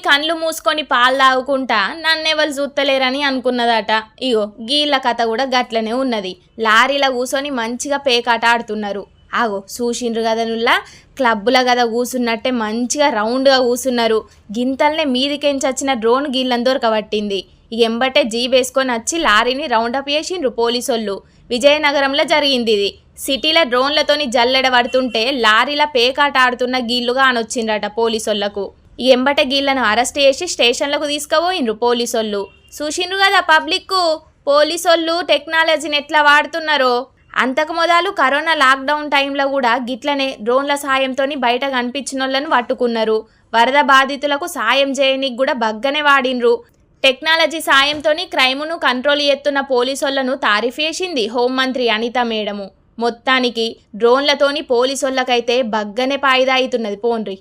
కండ్లు మూసుకొని పాలు తాగుకుంటా నన్నెవరు చూస్తలేరని అనుకున్నదట. ఇగో గీళ్ళ కథ కూడా గట్లనే ఉన్నది. లారీల కూసొని మంచిగా పేకాట ఆడుతున్నారు. ఆగో చూసిండ్రు కదా నుల్లా క్లబ్బుల కదా కూసున్నట్టే మంచిగా రౌండ్గా కూసున్నారు. గింతల్నే మీదికెంచి వచ్చిన డ్రోన్ గీళ్ళని దొరకబట్టింది. ఎంబటే జీబేసుకొని వచ్చి లారీని రౌండప్ చేసిండ్రు పోలీసోళ్ళు. విజయనగరంలో జరిగింది ఇది. సిటీలో డ్రోన్లతోని జల్లెడ పడుతుంటే లారీల పేకాట ఆడుతున్న గీళ్లుగా అనొచ్చిండ్రట పోలీసోళ్లకు. ఎంబటే గీళ్లను అరెస్ట్ చేసి స్టేషన్లకు తీసుకుపోయిండ్రు పోలీసోళ్ళు. చూసిండ్రు కదా పబ్లిక్ పోలీసోళ్ళు టెక్నాలజీని ఎట్లా వాడుతున్నారో. అంతకు మొదలు కరోనా లాక్డౌన్ టైంలో కూడా గిట్లనే డ్రోన్ల సాయంతో బయట కనిపించిన వాళ్ళను పట్టుకున్నారు. వరద బాధితులకు సాయం చేయనికి కూడా బగ్గనే వాడిండ్రు. టెక్నాలజీ సాయంతో క్రైమును కంట్రోల్ చేస్తున్న పోలీసోళ్లను తారీఫ్ చేసింది హోంమంత్రి అనిత మేడము. మొత్తానికి డ్రోన్లతోని పోలీసోళ్ళకైతే బగ్గనే పాయిదా అవుతున్నది పోన్రి.